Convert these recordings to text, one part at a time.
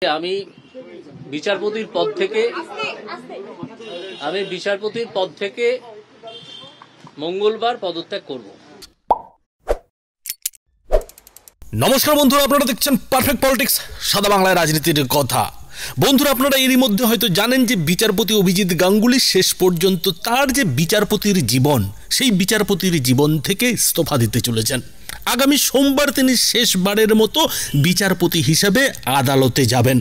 আমি বিচারপতির পদ থেকে মঙ্গলবার পদত্যাগ করব। নমস্কার বন্ধুরা, আপনারা দেখছেন পারফেক্ট পলিটিক্স, সাদা বাংলায় রাজনীতির কথা। বন্ধুরা, আপনারা এরই মধ্যে হয়তো জানেন যে বিচারপতি অভিজিৎ গাঙ্গুলি শেষ পর্যন্ত তার যে বিচারপতির জীবন, সেই বিচারপতির জীবন থেকে ইস্তফা দিতে চলেছেন। আগামী সোমবার তিনি শেষবারের মতো বিচারপতি হিসাবে আদালতে যাবেন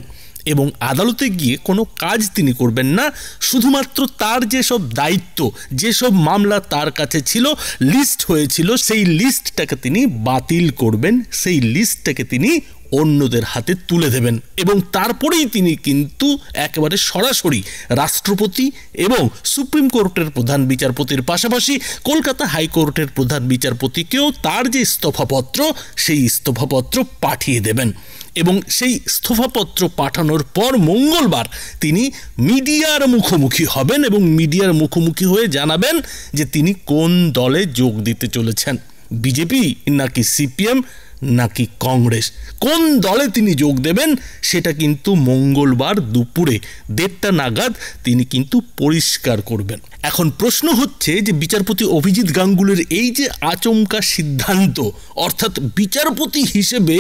এবং আদালতে গিয়ে কোনো কাজ তিনি করবেন না। শুধুমাত্র তার যেসব দায়িত্ব, যেসব মামলা তার কাছে ছিল, লিস্ট হয়েছিল, সেই লিস্টটাকে তিনি বাতিল করবেন, সেই লিস্টটাকে তিনি অন্যদের হাতে তুলে দেবেন এবং তারপরেই তিনি কিন্তু একেবারে সরাসরি রাষ্ট্রপতি এবং সুপ্রিম কোর্টের প্রধান বিচারপতির পাশাপাশি কলকাতা হাইকোর্টের প্রধান বিচারপতিকেও তার যে ইস্তফাপত্র, সেই ইস্তফাপত্র পাঠিয়ে দেবেন এবং সেই ইস্তফাপত্র পাঠানোর পর মঙ্গলবার তিনি মিডিয়ার মুখোমুখি হবেন এবং মিডিয়ার মুখোমুখি হয়ে জানাবেন যে তিনি কোন দলে যোগ দিতে চলেছেন, বিজেপি নাকি সিপিএম নাকি কংগ্রেস। কোন দলে তিনি যোগ দেবেন সেটা কিন্তু মঙ্গলবার দুপুরে 1:30 নাগাদ তিনি কিন্তু পরিষ্কার করবেন। এখন প্রশ্ন হচ্ছে যে বিচারপতি অভিজিৎ গাঙ্গুলির এই যে আচমকা সিদ্ধান্ত, অর্থাৎ বিচারপতি হিসেবে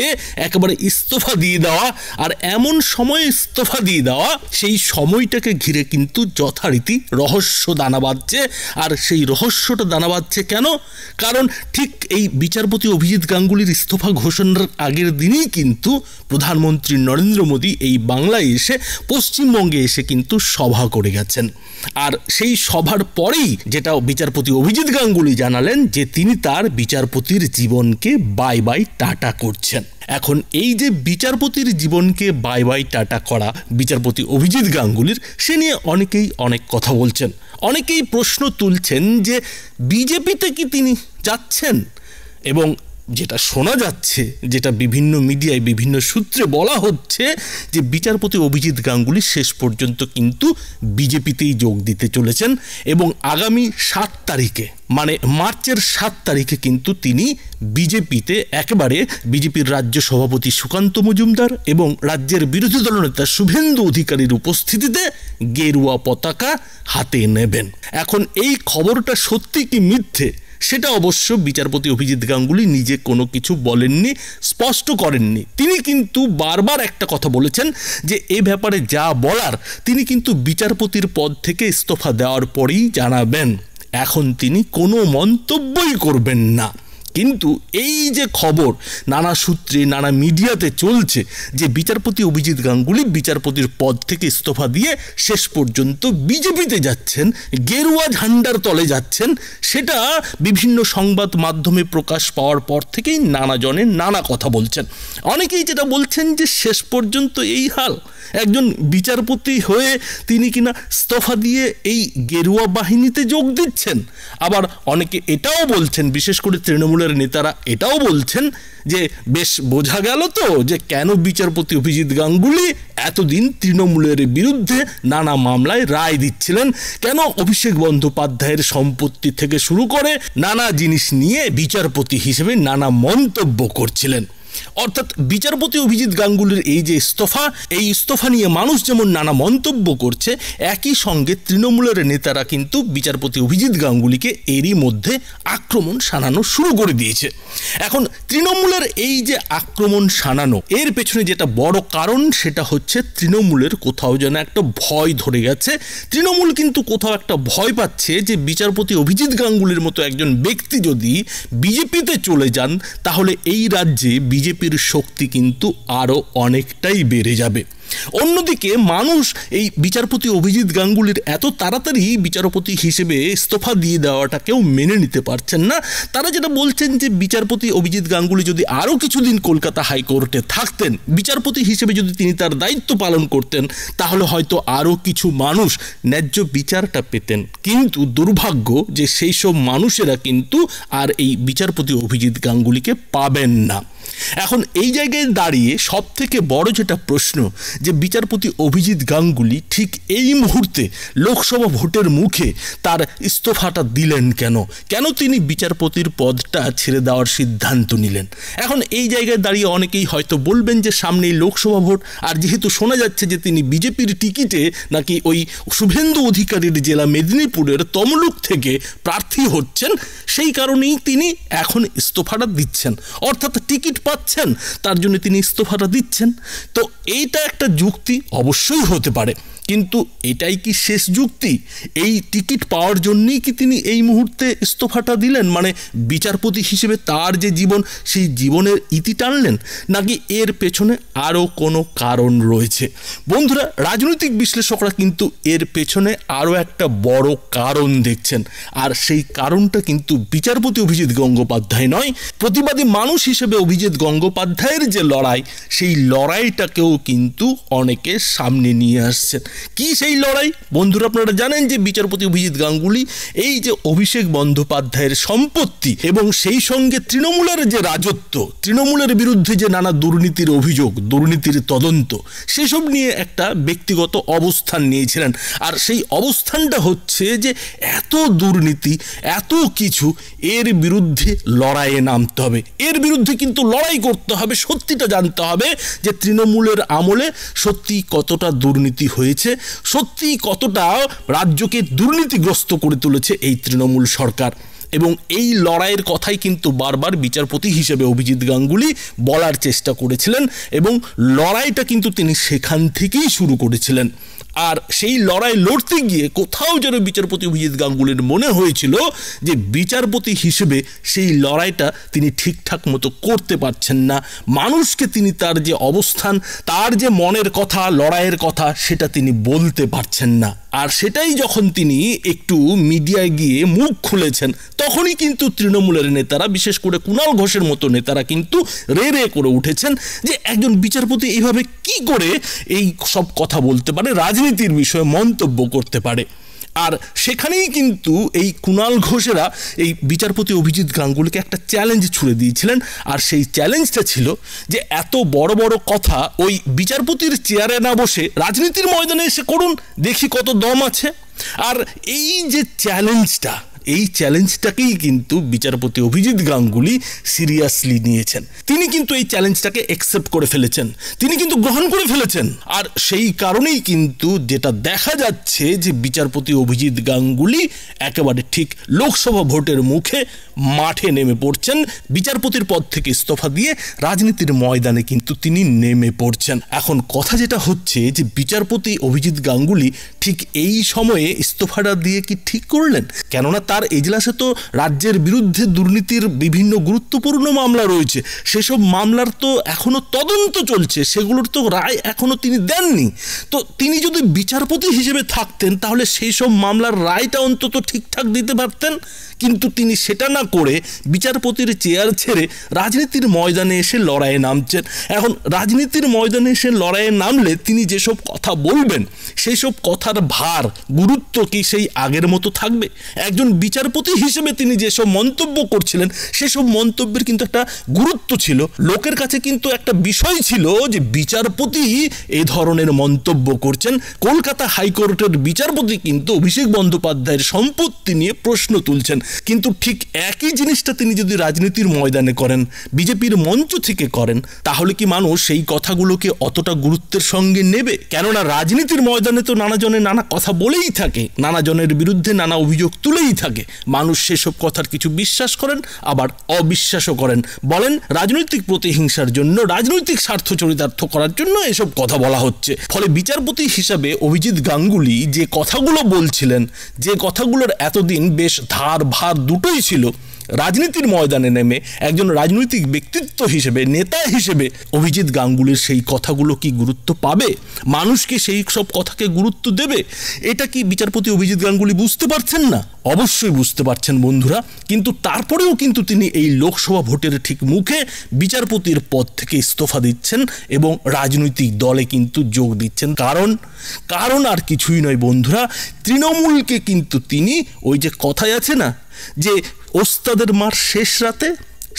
একেবারে ইস্তফা দিয়ে দেওয়া, আর এমন সময় ইস্তফা দিয়ে দেওয়া, সেই সময়টাকে ঘিরে কিন্তু যথারীতি রহস্য দানা বাঁধছে। আর সেই রহস্যটা দানা বাঁধছে কেন? কারণ ঠিক এই বিচারপতি অভিজিৎ গাঙ্গুলির ইস্তফা ঘোষণার আগের দিনই কিন্তু প্রধানমন্ত্রী নরেন্দ্র মোদী এই বাংলায় এসে, পশ্চিমবঙ্গে এসে কিন্তু সভা করে গেছেন। আর সেই সভার পরেই যেটা বিচারপতি অভিজিৎ গাঙ্গুলি জানালেন যে তিনি তার বিচারপতির জীবনকে বাই বাই টাটা করছেন। এখন এই যে বিচারপতির জীবনকে বাই বাই টাটা করা বিচারপতি অভিজিৎ গাঙ্গুলির, সে নিয়ে অনেকেই অনেক কথা বলছেন। অনেকেই প্রশ্ন তুলছেন যে বিজেপিতে কি তিনি যাচ্ছেন, এবং যেটা শোনা যাচ্ছে, যেটা বিভিন্ন মিডিয়ায় বিভিন্ন সূত্রে বলা হচ্ছে যে বিচারপতি অভিজিৎ গাঙ্গুলি শেষ পর্যন্ত কিন্তু বিজেপিতেই যোগ দিতে চলেছেন এবং আগামী 7 তারিখে, মানে মার্চের 7 তারিখে কিন্তু তিনি বিজেপিতে একেবারে বিজেপির রাজ্য সভাপতি সুকান্ত মজুমদার এবং রাজ্যের বিরোধী দলনেতা শুভেন্দু অধিকারীর উপস্থিতিতে গেরুয়া পতাকা হাতে নেবেন। এখন এই খবরটা সত্যি কি মিথ্যে, সেটা অবশ্য বিচারপতি অভিজিৎ গাঙ্গুলি নিজে কোনো কিছু বলেননি, স্পষ্ট করেননি। তিনি কিন্তু বারবার একটা কথা বলেছেন যে এ ব্যাপারে যা বলার তিনি কিন্তু বিচারপতির পদ থেকে ইস্তফা দেওয়ার পরেই জানাবেন। এখন তিনি কোনো মন্তব্যই করবেন না। কিন্তু এই যে খবর নানা সূত্রে, নানা মিডিয়াতে চলছে যে বিচারপতি অভিজিৎ গাঙ্গুলি বিচারপতির পদ থেকে ইস্তফা দিয়ে শেষ পর্যন্ত বিজেপিতে যাচ্ছেন, গেরুয়া ঝান্ডার তলে যাচ্ছেন, সেটা বিভিন্ন সংবাদ মাধ্যমে প্রকাশ পাওয়ার পর থেকেই নানা জনে নানা কথা বলছেন। অনেকেই যেটা বলছেন যে শেষ পর্যন্ত এই হাল, একজন বিচারপতি হয়ে তিনি কিনা ইস্তফা দিয়ে এই গেরুয়া বাহিনীতে যোগ দিচ্ছেন। আবার অনেকে এটাও বলছেন, বিশেষ করে তৃণমূলের নেতারা এটাও বলছেন যে বেশ বোঝা গেল তো যে কেন বিচারপতি অভিজিৎ গাঙ্গুলি এতদিন তৃণমূলের বিরুদ্ধে নানা মামলায় রায় দিচ্ছিলেন, কেন অভিষেক বন্দ্যোপাধ্যায়ের সম্পত্তি থেকে শুরু করে নানা জিনিস নিয়ে বিচারপতি হিসেবে নানা মন্তব্য করছিলেন। অর্থাৎ বিচারপতি অভিজিৎ গাঙ্গুলির এই যে ইস্তফা, এই ইস্তফা নিয়ে মানুষ যেমন নানা মন্তব্য করছে, একই সঙ্গে তৃণমূলের নেতারা কিন্তু বিচারপতি অভিজিৎ গাঙ্গুলিকে এরই মধ্যে আক্রমণ শানানো শুরু করে দিয়েছে। এখন তৃণমূলের এই যে আক্রমণ শানানো, এর পেছনে যেটা বড় কারণ সেটা হচ্ছে তৃণমূলের কোথাও যেন একটা ভয় ধরে গেছে। তৃণমূল কিন্তু কোথাও একটা ভয় পাচ্ছে যে বিচারপতি অভিজিৎ গাঙ্গুলির মতো একজন ব্যক্তি যদি বিজেপিতে চলে যান, তাহলে এই রাজ্যে বিজেপির শক্তি কিন্তু আরো অনেকটাই বেড়ে যাবে। অন্যদিকে মানুষ এই বিচারপতি অভিজিৎ গাঙ্গুলির এত তাড়াতাড়ি বিচারপতি হিসেবে ইস্তফা দিয়ে দেওয়াটাকেও মেনে নিতে পারছেন না। তারা যেটা বলছেন যে বিচারপতি অভিজিৎ গাঙ্গুলি যদি আরও কিছুদিন কলকাতা হাইকোর্টে থাকতেন, বিচারপতি হিসেবে যদি তিনি তার দায়িত্ব পালন করতেন, তাহলে হয়তো আরও কিছু মানুষ ন্যায্য বিচারটা পেতেন। কিন্তু দুর্ভাগ্য যে সেই সব মানুষেরা কিন্তু আর এই বিচারপতি অভিজিৎ গাঙ্গুলিকে পাবেন না। এখন এই জায়গায় দাঁড়িয়ে সব থেকে বড় যেটা প্রশ্ন, যে বিচারপতি অভিজিৎ গাঙ্গুলি ঠিক এই মুহূর্তে লোকসভা ভোটের মুখে তার ইস্তফাটা দিলেন কেন, কেন তিনি বিচারপতির পদটা ছেড়ে দেওয়ার সিদ্ধান্ত নিলেন। এখন এই জায়গায় দাঁড়িয়ে অনেকেই হয়তো বলবেন যে সামনেই লোকসভা ভোট, আর যেহেতু শোনা যাচ্ছে যে তিনি বিজেপির টিকিটে নাকি ওই শুভেন্দু অধিকারীর জেলা মেদিনীপুরের তমলুক থেকে প্রার্থী হচ্ছেন, সেই কারণেই তিনি এখন ইস্তফাটা দিচ্ছেন, অর্থাৎ টিকিট পাচ্ছেন তার জন্য তিনি ইস্তফাটা দিচ্ছেন। তো এইটা একটা যুক্তি অবশ্যই হতে পারে, কিন্তু এটাই কি শেষ যুক্তি? এই টিকিট পাওয়ার জন্যই কি তিনি এই মুহূর্তে ইস্তফাটা দিলেন, মানে বিচারপতি হিসেবে তার যে জীবন সেই জীবনের ইতি টানলেন, নাকি এর পেছনে আরও কোনো কারণ রয়েছে? বন্ধুরা, রাজনৈতিক বিশ্লেষকরা কিন্তু এর পেছনে আরও একটা বড় কারণ দেখছেন, আর সেই কারণটা কিন্তু বিচারপতি অভিজিৎ গঙ্গোপাধ্যায় নয়, প্রতিবাদী মানুষ হিসেবে অভিজিৎ গঙ্গোপাধ্যায়ের যে লড়াই, সেই লড়াইটাকেও কিন্তু অনেকে সামনে নিয়ে আসছেন। কি সেই লড়াই? বন্ধুরা, আপনারা জানেন যে বিচারপতি অভিজিৎ গাঙ্গুলি এই যে অভিষেক বন্দ্যোপাধ্যায়ের সম্পত্তি এবং সেই সঙ্গে তৃণমূলের যে রাজত্ব, তৃণমূলের বিরুদ্ধে যে নানা দুর্নীতির অভিযোগ, দুর্নীতির তদন্ত, সেসব নিয়ে একটা ব্যক্তিগত অবস্থান নিয়েছিলেন। আর সেই অবস্থানটা হচ্ছে যে এত দুর্নীতি, এত কিছু, এর বিরুদ্ধে লড়াইয়ে নামতে হবে, এর বিরুদ্ধে কিন্তু লড়াই করতে হবে, সত্যিটা জানতে হবে যে তৃণমূলের আমলে সত্যি কতটা দুর্নীতি হয়েছে, সত্যি কতটা রাজ্যকে দুর্নীতিগ্রস্ত করে তুলেছে এই তৃণমূল সরকার। এবং এই লড়াইয়ের কথাই কিন্তু বারবার বিচারপতি হিসেবে অভিজিৎ গাঙ্গুলি বলার চেষ্টা করেছিলেন, এবং লড়াইটা কিন্তু তিনি সেখান থেকেই শুরু করেছিলেন। আর সেই লড়াই লড়তে গিয়ে কোথাও যেন বিচারপতি অভিজিৎ গাঙ্গুলির মনে হয়েছিল যে বিচারপতি হিসেবে সেই লড়াইটা তিনি ঠিকঠাক মতো করতে পারছেন না, মানুষকে তিনি তার যে অবস্থান, তার যে মনের কথা, লড়াইয়ের কথা, সেটা তিনি বলতে পারছেন না। আর সেটাই যখন তিনি একটু মিডিয়ায় গিয়ে মুখ খুলেছেন, তখনই কিন্তু তৃণমূলের নেতারা, বিশেষ করে কুণাল ঘোষের মতো নেতারা কিন্তু রে রে করে উঠেছেন যে একজন বিচারপতি এইভাবে কি করে এই সব কথা বলতে পারে, রাজনীতির বিষয়ে মন্তব্য করতে পারে। আর সেখানেই কিন্তু এই কুণাল ঘোষেরা এই বিচারপতি অভিজিৎ গাঙ্গুলিকে একটা চ্যালেঞ্জ ছুড়ে দিয়েছিলেন, আর সেই চ্যালেঞ্জটা ছিল যে এত বড় বড় কথা ওই বিচারপতির চেয়ারে না বসে রাজনীতির ময়দানে এসে করুন, দেখি কত দম আছে। আর এই যে চ্যালেঞ্জটা, এই চ্যালেঞ্জটাকেই কিন্তু বিচারপতি অভিজিৎ গাঙ্গুলি সিরিয়াসলি নিয়েছেন। তিনি কিন্তু এই চ্যালেঞ্জটাকে অ্যাকসেপ্ট করে ফেলেছেন, তিনি কিন্তু গ্রহণ করে ফেলেছেন। আর সেই কারণেই কিন্তু যেটা দেখা যাচ্ছে যে বিচারপতি অভিজিৎ গাঙ্গুলি একেবারে ঠিক লোকসভা ভোটের মুখে মাঠে নেমে পড়ছেন, বিচারপতির পদ থেকে ইস্তফা দিয়ে রাজনীতির ময়দানে কিন্তু তিনি নেমে পড়ছেন। এখন কথা যেটা হচ্ছে যে বিচারপতি অভিজিৎ গাঙ্গুলি ঠিক এই সময়ে ইস্তফাটা দিয়ে কি ঠিক করলেন? কেননা তার এজলাসে তো রাজ্যের বিরুদ্ধে দুর্নীতির বিভিন্ন গুরুত্বপূর্ণ মামলা রয়েছে, সেসব মামলার তো এখনো তদন্ত চলছে, সেগুলোর তো রায় এখনো তিনি দেননি। তো তিনি যদি বিচারপতি হিসেবে থাকতেন তাহলে সেই সব মামলার রায়টা অন্তত ঠিকঠাক দিতে পারতেন, কিন্তু তিনি সেটা না করে বিচারপতির চেয়ার ছেড়ে রাজনীতির ময়দানে এসে লড়াইয়ে নামছেন। এখন রাজনীতির ময়দানে এসে লড়াইয়ে নামলে তিনি যেসব কথা বলবেন, সেই সব কথার ভার, গুরুত্ব কি সেই আগের মতো থাকবে? একজন বিচারপতি হিসেবে তিনি যেসব মন্তব্য করছিলেন, সেসব মন্তব্যের কিন্তু একটা গুরুত্ব ছিল, লোকের কাছে কিন্তু একটা বিষয় ছিল যে বিচারপতি এই ধরনের মন্তব্য করছেন। কলকাতা হাইকোর্টের বিচারপতি কিন্তু অভিষেক বন্দ্যোপাধ্যায়ের সম্পত্তি নিয়ে প্রশ্ন তুলছেন, কিন্তু ঠিক একই জিনিসটা তিনি যদি রাজনীতির ময়দানে করেন, বিজেপির মঞ্চ থেকে করেন, তাহলে কি মানুষ সেই কথাগুলোকে অতটা গুরুত্বের সঙ্গে নেবে? কেননা রাজনীতির ময়দানে তো নানা জনের নানা কথা বলেই থাকে, নানা জনের বিরুদ্ধে নানা অভিযোগ তুলেই থাকে, মানুষ সেসব কথার কিছু বিশ্বাস করেন, আবার অবিশ্বাসও করেন, বলেন রাজনৈতিক প্রতিহিংসার জন্য, রাজনৈতিক স্বার্থ চরিতার্থ করার জন্য এসব কথা বলা হচ্ছে। ফলে বিচারপতি হিসাবে অভিজিৎ গাঙ্গুলি যে কথাগুলো বলছিলেন, যে কথাগুলোর এতদিন বেশ ধার ভার দুটোই ছিল, রাজনীতির ময়দানে নেমে একজন রাজনৈতিক ব্যক্তিত্ব হিসেবে, নেতা হিসেবে অভিজিৎ গাঙ্গুলির সেই কথাগুলো কি গুরুত্ব পাবে? মানুষ কি সেই সব কথাকে গুরুত্ব দেবে? এটা কি বিচারপতি অভিজিৎ গাঙ্গুলি বুঝতে পারছেন না? অবশ্যই বুঝতে পারছেন বন্ধুরা, কিন্তু তারপরেও কিন্তু তিনি এই লোকসভা ভোটের ঠিক মুখে বিচারপতির পদ থেকে ইস্তফা দিচ্ছেন এবং রাজনৈতিক দলে কিন্তু যোগ দিচ্ছেন। কারণ আর কিছুই নয় বন্ধুরা, তৃণমূলকে কিন্তু তিনি, ওই যে কথায় আছে না যে ওস্তাদের মার শেষ রাতে,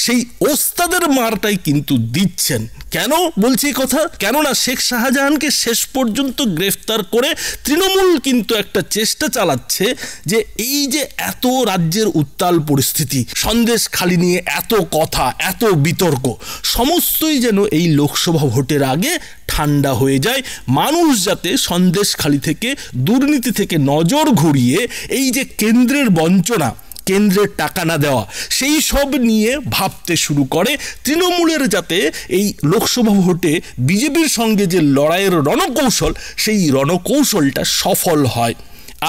সেই ওস্তাদের মারটাই কিন্তু দিচ্ছেন। কেন বলছি এই কথা? কেননা শেখ শাহজাহানকে শেষ পর্যন্ত গ্রেফতার করে তৃণমূল কিন্তু একটা চেষ্টা চালাচ্ছে যে এই যে এত রাজ্যের উত্তাল পরিস্থিতি, সন্দেশখালি নিয়ে এত কথা, এত বিতর্ক, সমস্তই যেন এই লোকসভা ভোটের আগে ঠান্ডা হয়ে যায়। মানুষ যাতে সন্দেশখালি থেকে, দুর্নীতি থেকে নজর ঘুরিয়ে এই যে কেন্দ্রের বঞ্চনা, কেন্দ্রের টাকা না দেওয়া, সেই সব নিয়ে ভাবতে শুরু করে। তৃণমূলের যাতে এই লোকসভা ভোটে বিজেপির সঙ্গে যে লড়াইয়ের রণকৌশল, সেই রণকৌশলটা সফল হয়।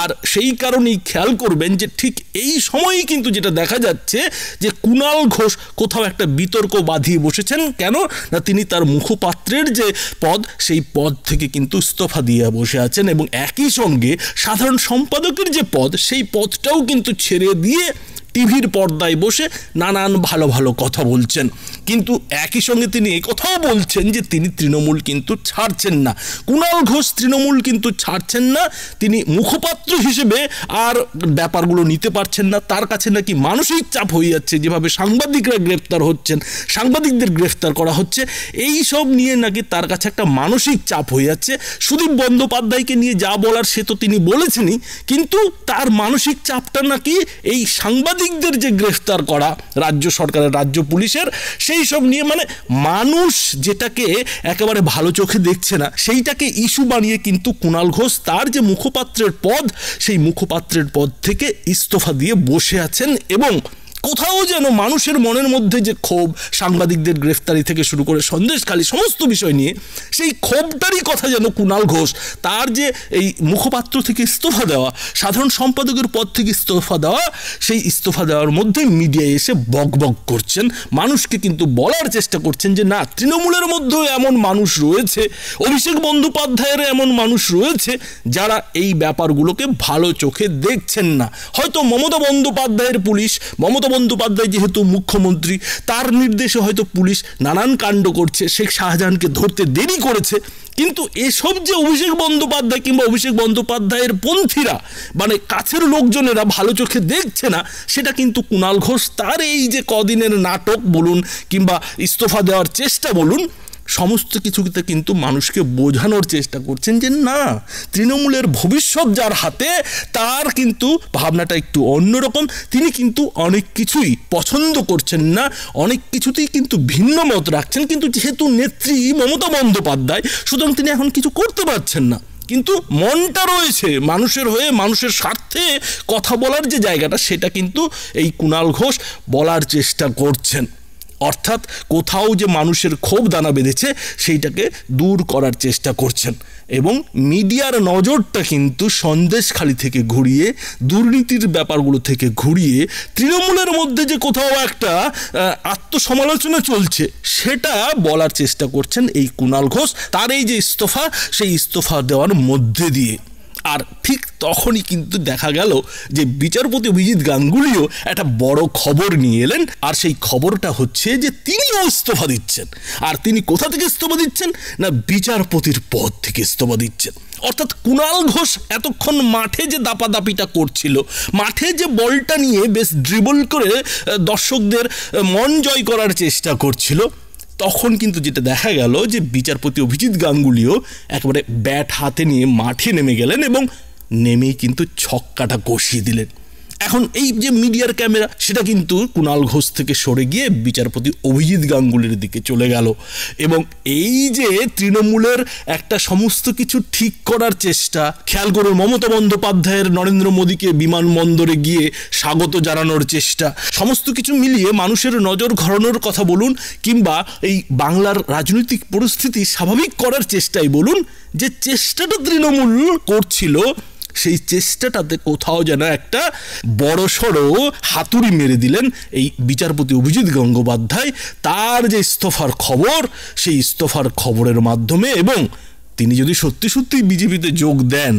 আর সেই কারণেই খেয়াল করবেন যে ঠিক এই সময়ই কিন্তু যেটা দেখা যাচ্ছে যে কুণাল ঘোষ কোথাও একটা বিতর্ক বাঁধিয়ে বসেছেন। কেন না, তিনি তার মুখপাত্রের যে পদ, সেই পদ থেকে কিন্তু ইস্তফা দিয়ে বসে আছেন এবং একই সঙ্গে সাধারণ সম্পাদকের যে পদ, সেই পদটাও কিন্তু ছেড়ে দিয়ে টিভির পর্দায় বসে নানান ভালো ভালো কথা বলছেন। কিন্তু একই সঙ্গে তিনি এই কথাও বলছেন যে তিনি তৃণমূল কিন্তু ছাড়ছেন না। কুণাল ঘোষ তৃণমূল কিন্তু ছাড়ছেন না, তিনি মুখপাত্র হিসেবে আর ব্যাপারগুলো নিতে পারছেন না। তার কাছে নাকি মানসিক চাপ হয়ে যাচ্ছে, যেভাবে সাংবাদিকরা গ্রেফতার হচ্ছেন, সাংবাদিকদের গ্রেফতার করা হচ্ছে, এই সব নিয়ে নাকি তার কাছে একটা মানসিক চাপ হয়ে যাচ্ছে। সুদীপ বন্দ্যোপাধ্যায়কে নিয়ে যা বলার সে তো তিনি বলেছেনই, কিন্তু তার মানসিক চাপটা নাকি এই সাংবাদিকদের যে গ্রেফতার করা রাজ্য সরকারের, রাজ্য পুলিশের, সেই সব নিয়ে, মানে মানুষ যেটাকে একেবারে ভালো চোখে দেখছে না, সেইটাকে ইস্যু বানিয়ে কিন্তু কুণাল ঘোষ তার যে মুখপাত্রের পদ, সেই মুখপাত্রের পদ থেকে ইস্তফা দিয়ে বসে আছেন। এবং কোথাও যেন মানুষের মনের মধ্যে যে ক্ষোভ, সাংবাদিকদের গ্রেফতারি থেকে শুরু করে সন্দেশখালি সমস্ত বিষয় নিয়ে, সেই ক্ষোভটারই কথা যেন কুণাল ঘোষ তার যে এই মুখপাত্র থেকে ইস্তফা দেওয়া, সাধারণ সম্পাদকের পদ থেকে ইস্তফা দেওয়া, সেই ইস্তফা দেওয়ার মধ্যে মিডিয়ায় এসে বকবক করছেন, মানুষকে কিন্তু বলার চেষ্টা করছেন যে না, তৃণমূলের মধ্যেও এমন মানুষ রয়েছে, অভিষেক বন্দ্যোপাধ্যায়ের এমন মানুষ রয়েছে যারা এই ব্যাপারগুলোকে ভালো চোখে দেখছেন না। হয়তো মমতা বন্দ্যোপাধ্যায়ের পুলিশ, মমতা বন্দ্যোপাধ্যায় যেহেতু মুখ্যমন্ত্রী, তার নির্দেশে হয়তো পুলিশ নানান কাণ্ড করছে, শেখ শাহজাহানকে ধরতে দেরি করেছে, কিন্তু এসব যে অভিষেক বন্দ্যোপাধ্যায় কিংবা অভিষেক বন্দ্যোপাধ্যায়ের পন্থীরা, মানে কাছের লোকজনেরা ভালো চোখে দেখছে না, সেটা কিন্তু কুণাল ঘোষ তার এই যে কদিনের নাটক বলুন কিংবা ইস্তফা দেওয়ার চেষ্টা বলুন, সমস্ত কিছুতে কিন্তু মানুষকে বোঝানোর চেষ্টা করছেন যে না, তৃণমূলের ভবিষ্যৎ যার হাতে, তার কিন্তু ভাবনাটা একটু অন্যরকম। তিনি কিন্তু অনেক কিছুই পছন্দ করছেন না, অনেক কিছুতেই কিন্তু ভিন্ন মত রাখছেন, কিন্তু যেহেতু নেত্রী মমতা বন্দ্যোপাধ্যায়, সুতরাং তিনি এখন কিছু করতে পারছেন না। কিন্তু মনটা রয়েছে মানুষের হয়ে, মানুষের স্বার্থে কথা বলার যে জায়গাটা, সেটা কিন্তু এই কুণাল ঘোষ বলার চেষ্টা করছেন। অর্থাৎ কোথাও যে মানুষের ক্ষোভ দানা বেঁধেছে, সেইটাকে দূর করার চেষ্টা করছেন। এবং মিডিয়ার নজরটা কিন্তু সন্দেশখালি থেকে ঘুরিয়ে, দুর্নীতির ব্যাপারগুলো থেকে ঘুরিয়ে, তৃণমূলের মধ্যে যে কোথাও একটা আত্মসমালোচনা চলছে, সেটা বলার চেষ্টা করছেন এই কুণাল ঘোষ তার এই যে ইস্তফা, সেই ইস্তফা দেওয়ার মধ্যে দিয়ে। আর ঠিক তখনই কিন্তু দেখা গেল যে বিচারপতি অভিজিৎ গাঙ্গুলিও একটা বড় খবর নিয়ে এলেন। আর সেই খবরটা হচ্ছে যে তিনিও ইস্তফা দিচ্ছেন। আর তিনি কোথা থেকে ইস্তফা দিচ্ছেন না, বিচারপতির পদ থেকে ইস্তফা দিচ্ছেন। অর্থাৎ কুণাল ঘোষ এতক্ষণ মাঠে যে দাপাদাপিটা করছিল, মাঠে যে বলটা নিয়ে বেশ ড্রিবল করে দর্শকদের মন জয় করার চেষ্টা করছিল, তখন কিন্তু যেটা দেখা গেল যে বিচারপতি অভিজিৎ গাঙ্গুলিও একেবারে ব্যাট হাতে নিয়ে মাঠে নেমে গেলেন এবং নেমেই কিন্তু ছক্কাটা কষিয়ে দিলেন। এখন এই যে মিডিয়ার ক্যামেরা, সেটা কিন্তু কুণাল ঘোষ থেকে সরে গিয়ে বিচারপতি অভিজিৎ গাঙ্গুলির দিকে চলে গেল। এবং এই যে তৃণমূলের একটা সমস্ত কিছু ঠিক করার চেষ্টা, খেয়াল করুন মমতা বন্দ্যোপাধ্যায়ের নরেন্দ্র মোদীকে বিমানবন্দরে গিয়ে স্বাগত জানানোর চেষ্টা, সমস্ত কিছু মিলিয়ে মানুষের নজর ঘোরানোর কথা বলুন কিংবা এই বাংলার রাজনৈতিক পরিস্থিতি স্বাভাবিক করার চেষ্টাই বলুন, যে চেষ্টাটা তৃণমূল করছিল, সেই চেষ্টাটাতে কোথাও যেন একটা বড়সড় হাতুড়ি মেরে দিলেন এই বিচারপতি অভিজিৎ গঙ্গোপাধ্যায়। তার যে ইস্তফার খবর, সেই ইস্তফার খবরের মাধ্যমে, এবং তিনি যদি সত্যি সত্যি বিজেপিতে যোগ দেন,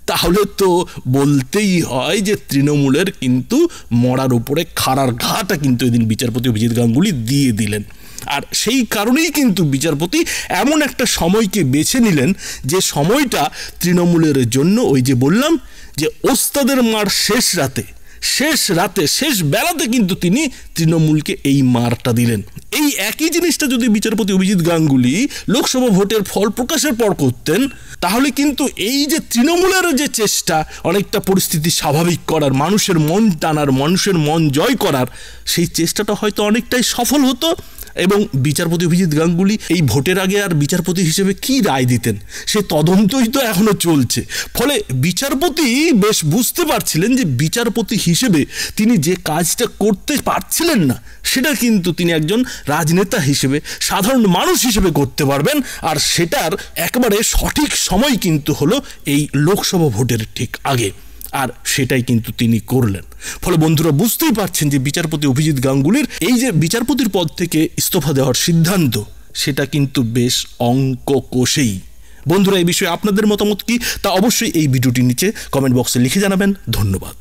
তাহলে তো বলতেই হয় যে তৃণমূলের কিন্তু মরার উপরে খাড়ার ঘাটা কিন্তু এদিন বিচারপতি অভিজিৎ গাঙ্গুলি দিয়ে দিলেন। আর সেই কারণেই কিন্তু বিচারপতি এমন একটা সময়কে বেছে নিলেন, যে সময়টা তৃণমূলের জন্য, ওই যে বললাম যে ওস্তাদের মার শেষ রাতে, শেষ রাতে শেষ বেলাতে কিন্তু তিনি তৃণমূলকে এই মারটা দিলেন। এই একই জিনিসটা যদি বিচারপতি অভিজিৎ গাঙ্গুলি লোকসভা ভোটের ফল প্রকাশের পর করতেন, তাহলে কিন্তু এই যে তৃণমূলের যে চেষ্টা অনেকটা পরিস্থিতি স্বাভাবিক করার, মানুষের মন টানার, মানুষের মন জয় করার, সেই চেষ্টাটা হয়তো অনেকটাই সফল হতো। এবং বিচারপতি অভিজিৎ গাঙ্গুলি এই ভোটের আগে আর বিচারপতি হিসেবে কি রায় দিতেন সে তদন্তই তো এখনো চলছে। ফলে বিচারপতি বেশ বুঝতে পারছিলেন যে বিচারপতি হিসেবে তিনি যে কাজটা করতে পারছিলেন না, সেটা কিন্তু তিনি একজন রাজনেতা হিসেবে, সাধারণ মানুষ হিসেবে করতে পারবেন। আর সেটার একেবারে সঠিক সময় কিন্তু হলো এই লোকসভা ভোটের ঠিক আগে, আর সেটাই কিন্তু তিনি করলেন। ফলে বন্ধুরা বুঝতেই পারছেন যে বিচারপতি অভিজিৎ গাঙ্গুলির এই যে বিচারপতির পদ থেকে ইস্তফা দেওয়ার সিদ্ধান্ত, সেটা কিন্তু বেশ অঙ্ক কষেই। বন্ধুরা, এই বিষয়ে আপনাদের মতামত কি তা অবশ্যই এই ভিডিওটির নিচে কমেন্ট বক্সে লিখে জানাবেন। ধন্যবাদ।